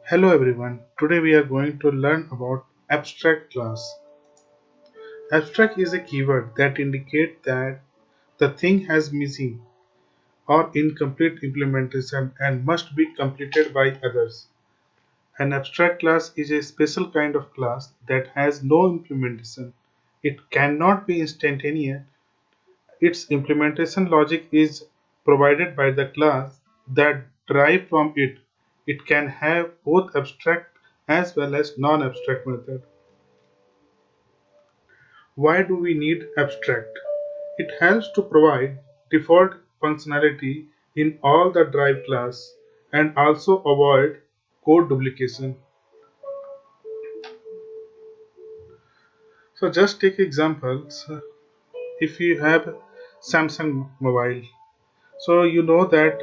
Hello everyone. Today we are going to learn about abstract class. Abstract is a keyword that indicates that the thing has missing or incomplete implementation and must be completed by others. An abstract class is a special kind of class that has no implementation. It cannot be instantaneous. Its implementation logic is provided by the class that derive from it. It can have both abstract as well as non-abstract method. Why do we need abstract? It helps to provide default functionality in all the drive class and also avoid code duplication. So just take examples. If you have Samsung mobile, so you know that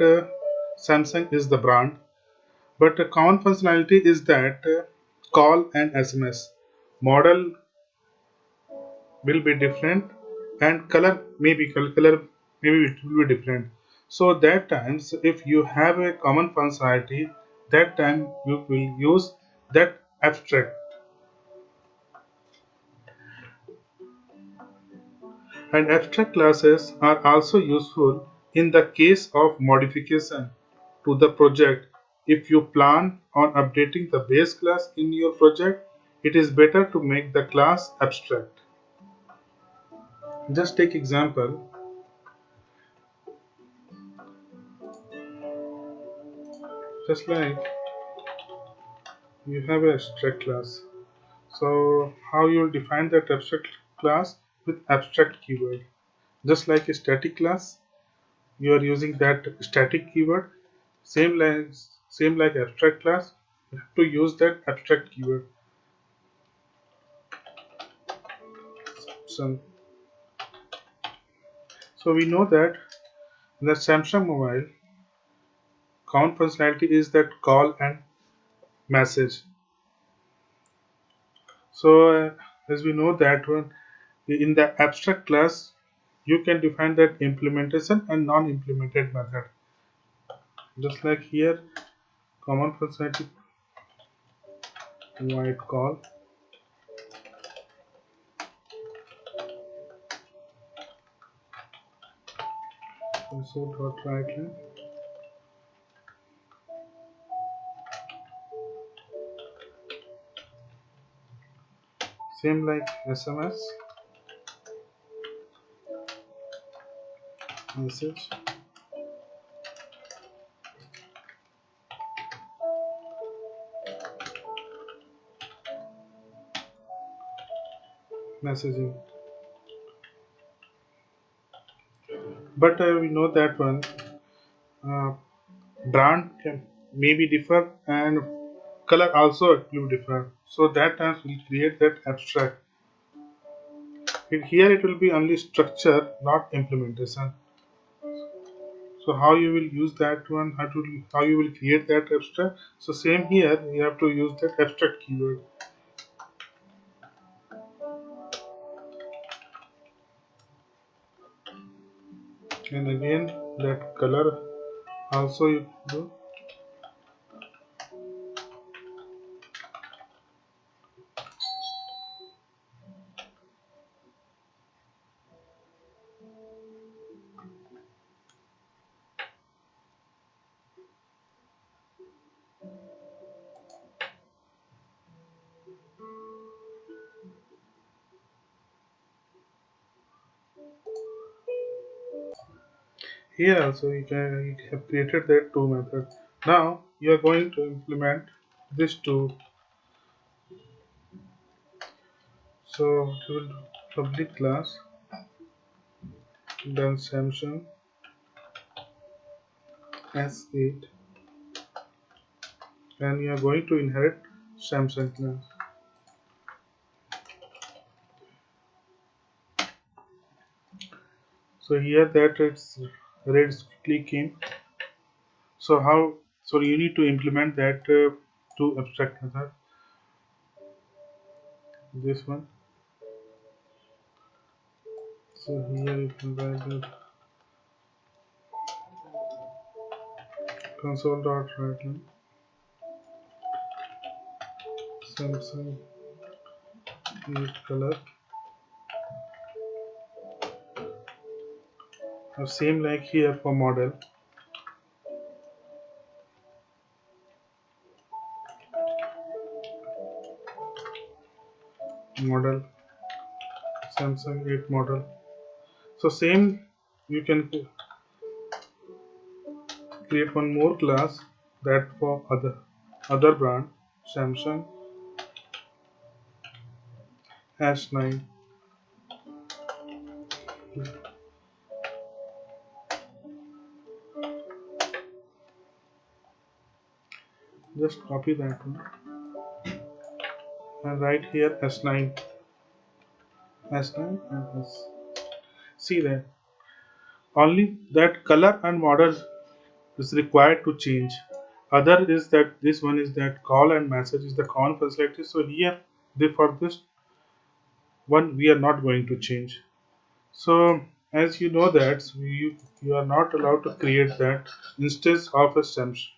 Samsung is the brand, but a common functionality is that call and SMS. Model will be different and color maybe it will be different. So that times if you have a common functionality, that time you will use that abstract. And abstract classes are also useful in the case of modification to the project. If you plan on updating the base class in your project, it is better to make the class abstract. Just take example, just like you have a abstract class. So how you will define that abstract class with abstract keyword. Just like a static class, you are using that static keyword. Same like abstract class, you have to use that abstract keyword. So, so we know that in the Samsung mobile, common functionality is that call and message. So as we know that one in the abstract class, you can define that implementation and non-implemented method. Just like here, common functionality void call console.writeline. Same like SMS message messaging. But we know that one uh, brand can maybe differ and color also will differ. So that times will create that abstract. Here it will be only structure, not implementation. So how you will use that one? How you will create that abstract? So same here, you have to use that abstract keyword. And again that color also you do. Here also you have created that two method. Now you are going to implement this two. So you will public class then Samsung S8 and you are going to inherit Samsung class. So here that it's red click in. So how? So you need to implement that two abstract method. This one. So here you can write the console.writeline Samsung color. Same like here for model. Model Samsung 8 model. So same, you can create one more class that for other brand Samsung S9. Just copy that one and write here S9, S9 and S. See that only that color and model is required to change. Other is that this one is that call and message is the common functionality. So here for this one we are not going to change. So as you know that you are not allowed to create that instance of a Samsung,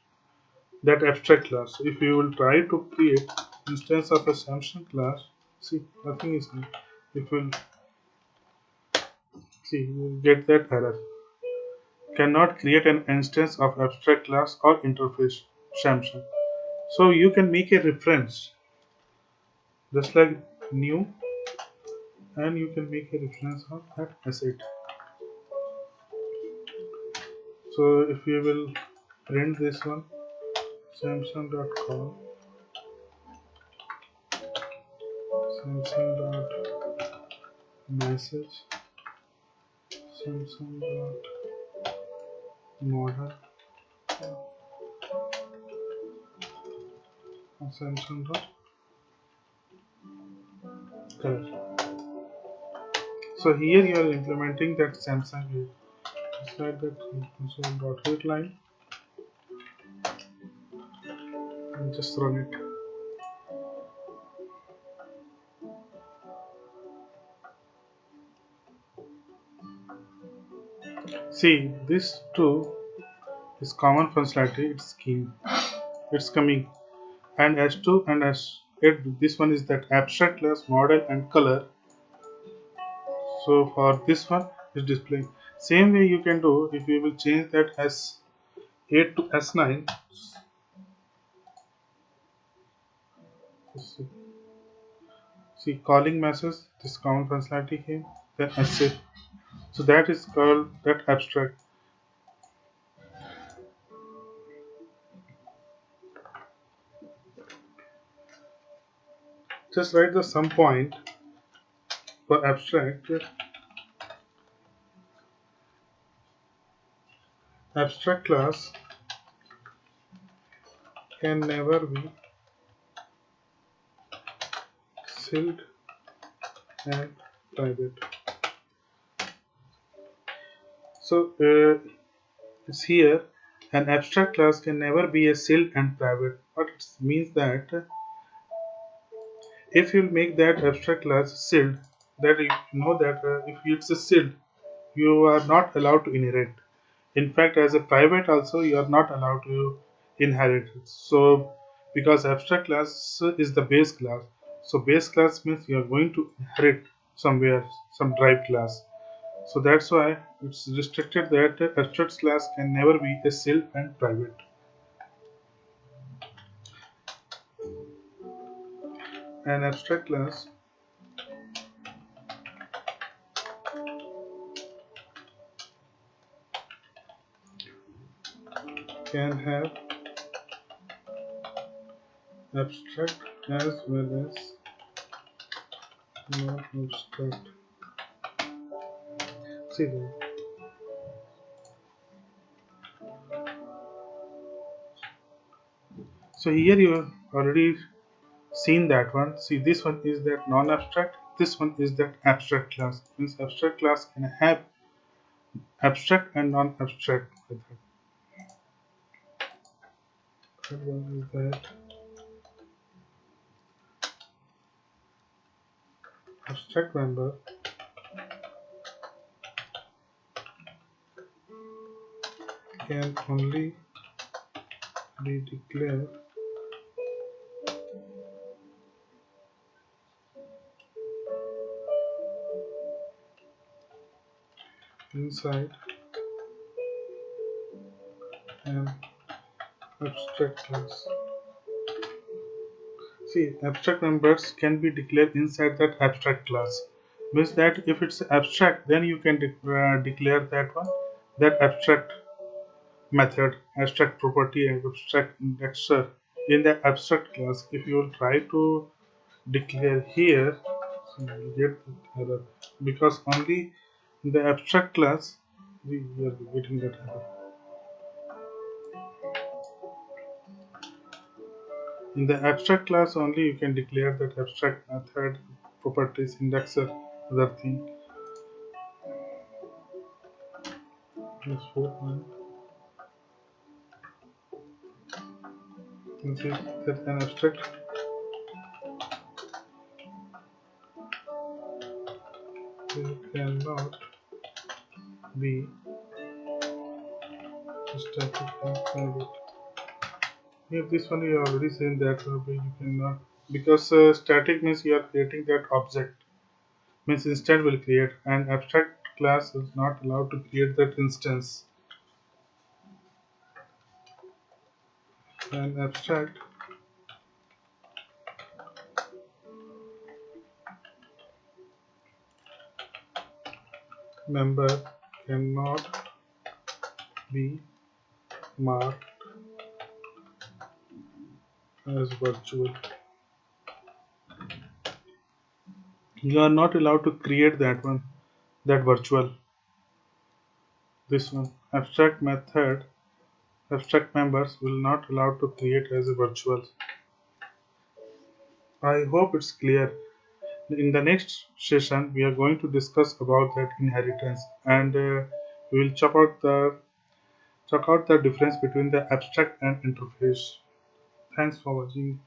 that abstract class. So if you will try to create instance of a Samsung class, see nothing is new. If you will see, you will get that error. Cannot create an instance of abstract class or interface Samsung. So you can make a reference just like new, and you can make a reference of that asset. So if you will print this one samsung.com, samsung.message, samsung.model, samsung.color. So here you are implementing that Samsung. Just like that console.read line and just run it. See, this too is common functionality. It's scheme. It's coming, and S2 and S8. This one is that abstract class, model, and color. So for this one is displaying. Same way you can do if you will change that S8 to S9. See calling message. This common functionality here. Then S8. So that is called that abstract. Just write the sum point for abstract. Abstract class can never be sealed and private. So it's here an abstract class can never be a sealed and private. What it means that if you make that abstract class sealed, that you know that if it's a sealed, you are not allowed to inherit. In fact, as a private also you are not allowed to inherit. So because abstract class is the base class, so base class means you are going to inherit somewhere some derived class. So that's why it's restricted that abstract class can never be a self and private. An abstract class can have abstract as well as non-abstract. See that. So here you have already seen that one. See, this one is that non-abstract. This one is that abstract class. Means abstract class can have abstract and non-abstract method. Third one is that abstract member can only be declared inside an abstract class. See, abstract members can be declared inside that abstract class. Means that if it's abstract, then you can declare that one, that abstract method, abstract property, and abstract indexer in the abstract class. If you will try to declare here, so you will get the error because only in the abstract class we are getting that error. In the abstract class only you can declare that abstract method, properties, indexer, other thing. Yes, 4 this is that an abstract cannot be static and private. Here this one you already saying that you cannot because static means you are creating that object means instant will create and abstract class is not allowed to create that instance. An abstract member cannot be marked as virtual. You are not allowed to create that one, that virtual. This one, abstract method, abstract members will not allowed to create as a virtual. I hope it's clear. In the next session, we are going to discuss about that inheritance, and we will check out the difference between the abstract and interface. Thanks for watching.